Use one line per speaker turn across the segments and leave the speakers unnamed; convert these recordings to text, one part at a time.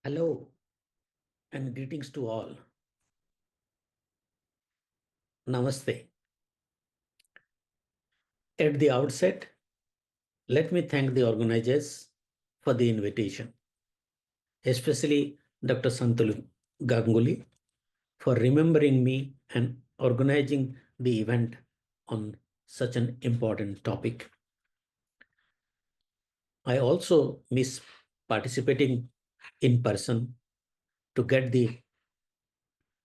Hello and greetings to all. Namaste. At the outset, let me thank the organizers for the invitation, especially Dr. Santulu Ganguly for remembering me and organizing the event on such an important topic. I also miss participating in person to get the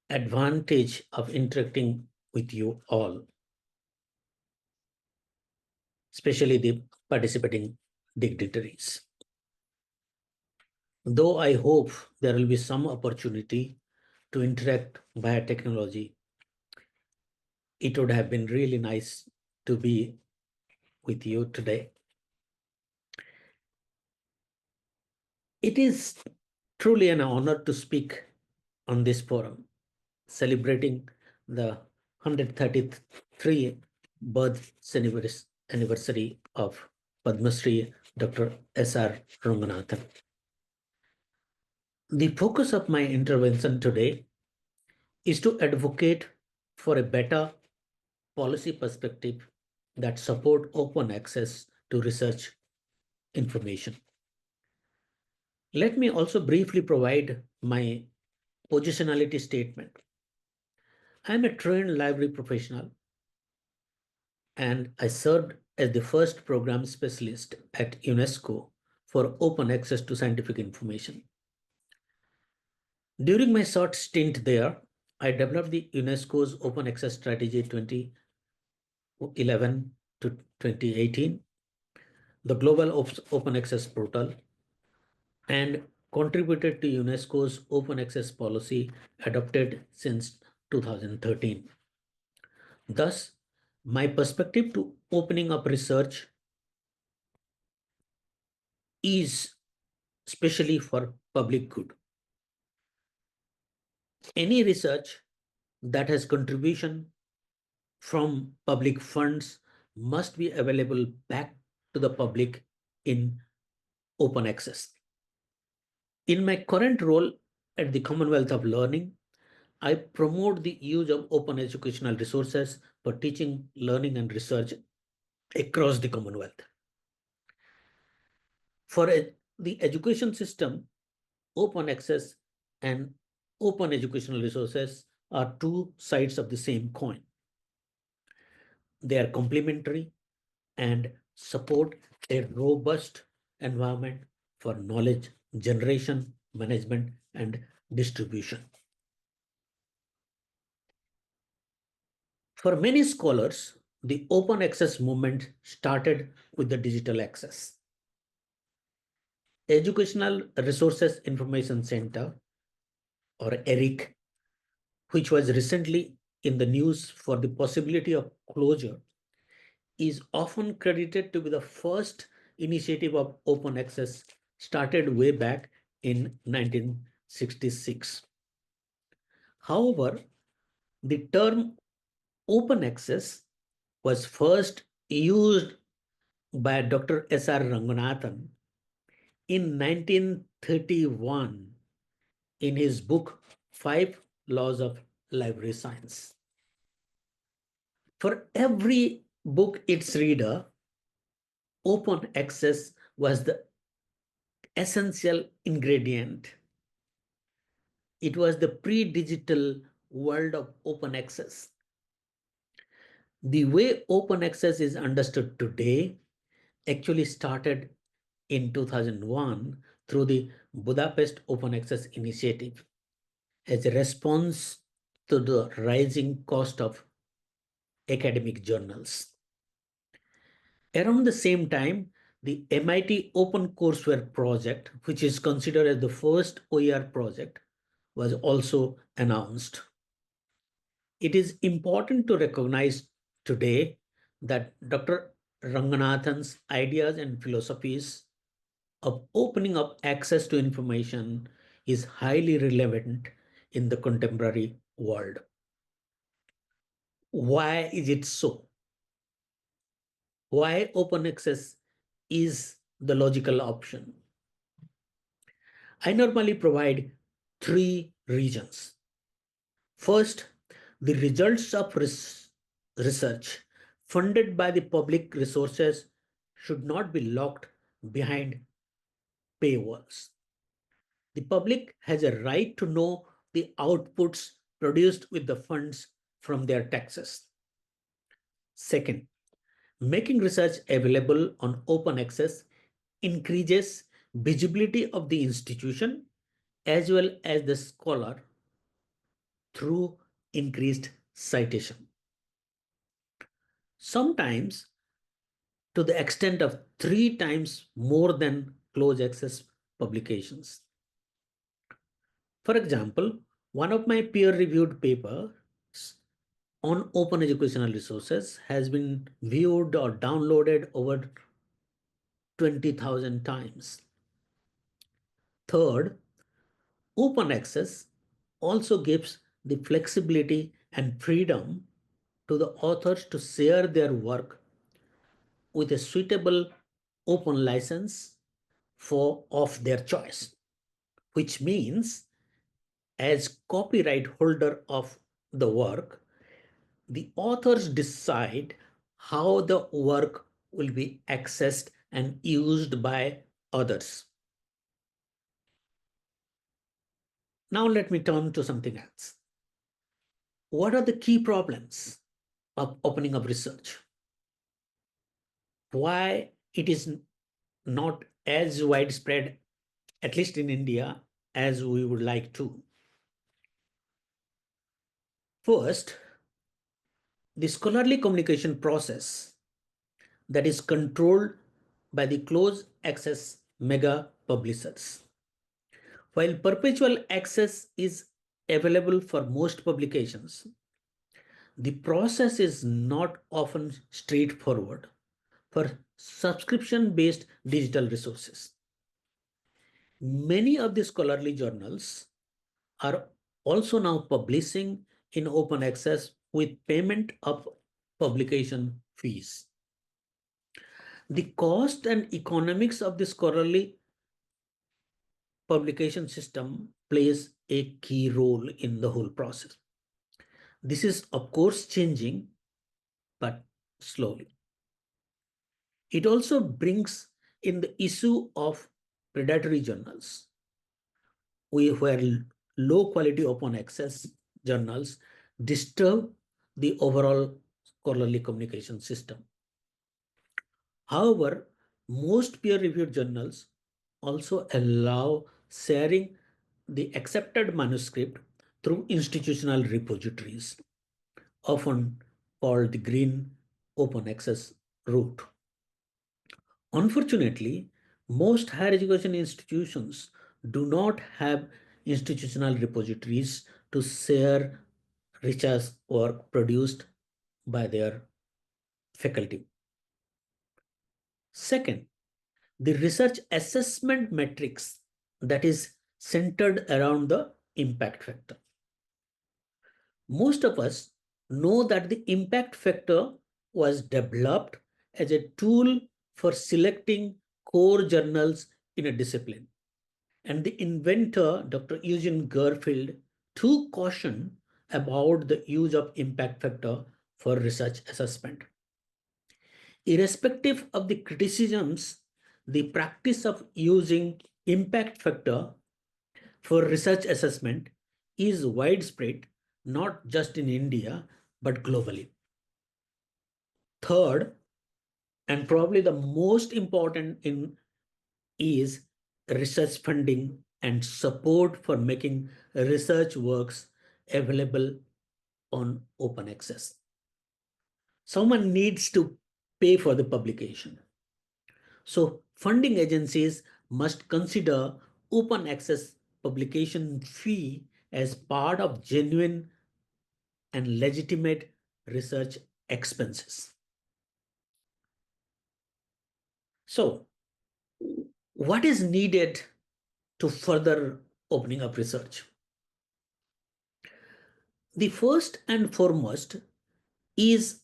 advantage of interacting with you all, especially the participating dignitaries. Though I hope there will be some opportunity to interact via technology, it would have been really nice to be with you today. It is truly an honor to speak on this forum, celebrating the 133th birth anniversary of Padmashri Dr. S.R. Ranganathan. The focus of my intervention today is to advocate for a better policy perspective that support open access to research information. Let me also briefly provide my positionality statement. I am a trained library professional and I served as the first program specialist at UNESCO for open access to scientific information. During my short stint there, I developed the UNESCO's Open Access Strategy 2011 to 2018, the Global Open Access Portal, and contributed to UNESCO's open access policy adopted since 2013. Thus, my perspective to opening up research is especially for public good. Any research that has contribution from public funds must be available back to the public in open access. In my current role at the Commonwealth of Learning, I promote the use of open educational resources for teaching, learning, and research across the Commonwealth. For the education system, open access and open educational resources are two sides of the same coin. They are complementary and support a robust environment for knowledge generation, management, and distribution. For many scholars, the open access movement started with the digital access. Educational Resources Information Center, or ERIC, which was recently in the news for the possibility of closure, is often credited to be the first initiative of open access started way back in 1966. However, the term open access was first used by Dr. S.R. Ranganathan in 1931 in his book, Five Laws of Library Science. For every book its reader, open access was the essential ingredient. It was the pre-digital world of open access. The way open access is understood today actually started in 2001 through the Budapest Open Access Initiative as a response to the rising cost of academic journals. Around the same time, the MIT Open Courseware project, which is considered as the first OER project, was also announced. It is important to recognize today that Dr. Ranganathan's ideas and philosophies of opening up access to information is highly relevant in the contemporary world. Why is it so? Why open access is the logical option? I normally provide three regions. First, the results of research funded by the public resources should not be locked behind paywalls. The public has a right to know the outputs produced with the funds from their taxes. Second, making research available on open access increases visibility of the institution as well as the scholar through increased citation. Sometimes to the extent of 3 times more than closed access publications. For example, one of my peer-reviewed papers on open educational resources has been viewed or downloaded over 20,000 times. Third, open access also gives the flexibility and freedom to the authors to share their work with a suitable open license for of their choice, which means as copyright holder of the work, the authors decide how the work will be accessed and used by others. Now let me turn to something else. What are the key problems of opening up research? Why it is not as widespread, at least in India, as we would like to? First, the scholarly communication process that is controlled by the closed access mega publishers. While perpetual access is available for most publications, the process is not often straightforward for subscription based digital resources. Many of the scholarly journals are also now publishing in open access with payment of publication fees. The cost and economics of the scholarly publication system plays a key role in the whole process. This is, of course, changing, but slowly. It also brings in the issue of predatory journals, where low quality open access journals disturb the overall scholarly communication system. However, most peer-reviewed journals also allow sharing the accepted manuscript through institutional repositories, often called the green open access route. Unfortunately, most higher education institutions do not have institutional repositories to share research work produced by their faculty. Second, the research assessment matrix that is centered around the impact factor. Most of us know that the impact factor was developed as a tool for selecting core journals in a discipline. And the inventor, Dr. Eugene Garfield, took caution about the use of impact factor for research assessment. Irrespective of the criticisms, the practice of using impact factor for research assessment is widespread, not just in India, but globally. Third, and probably the most important in is research funding and support for making research works available on open access. Someone needs to pay for the publication. So funding agencies must consider open access publication fee as part of genuine and legitimate research expenses. So what is needed to further opening up research? The first and foremost is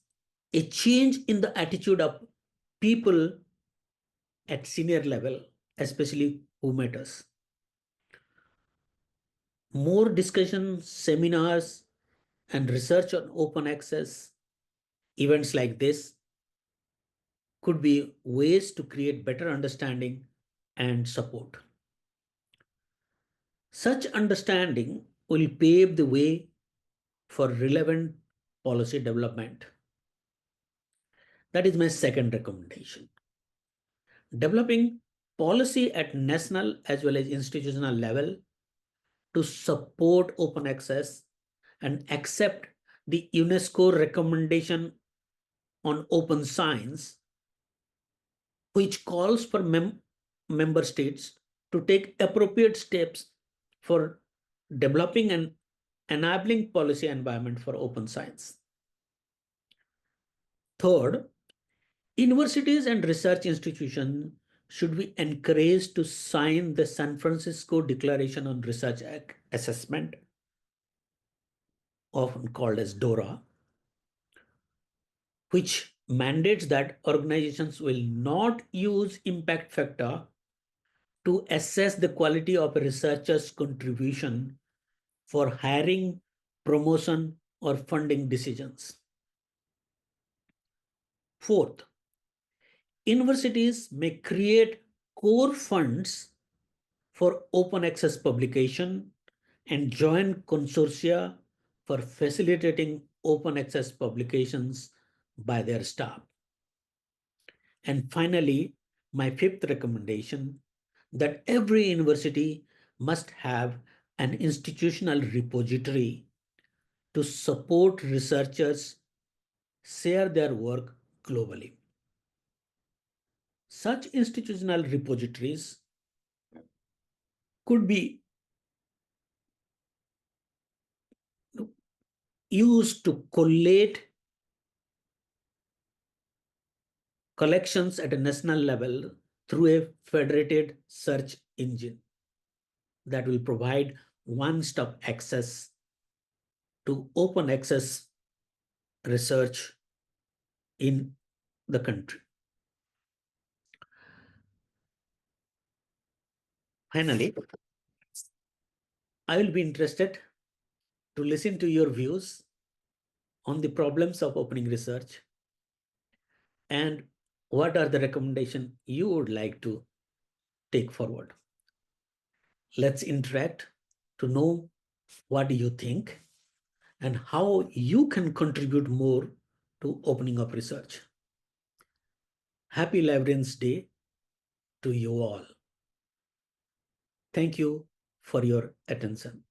a change in the attitude of people at senior level, especially who matters. More discussion, seminars, and research on open access, events like this could be ways to create better understanding and support. Such understanding will pave the way for relevant policy development. That is my second recommendation. Developing policy at national as well as institutional level to support open access and accept the UNESCO recommendation on open science, which calls for member states to take appropriate steps for developing an enabling policy environment for open science. Third, universities and research institutions should be encouraged to sign the San Francisco Declaration on Research Assessment, often called as DORA, which mandates that organizations will not use impact factor to assess the quality of a researcher's contribution for hiring, promotion, or funding decisions. Fourth, universities may create core funds for open access publication and join consortia for facilitating open access publications by their staff. And finally, my fifth recommendation that every university must have an institutional repository to support researchers share their work globally. Such institutional repositories could be used to collate collections at a national level through a federated search engine that will provide one-stop access to open access research in the country. Finally, I will be interested to listen to your views on the problems of opening research and what are the recommendations you would like to take forward. Let's interact to know what you think and how you can contribute more to opening up research. Happy Librarians Day to you all. Thank you for your attention.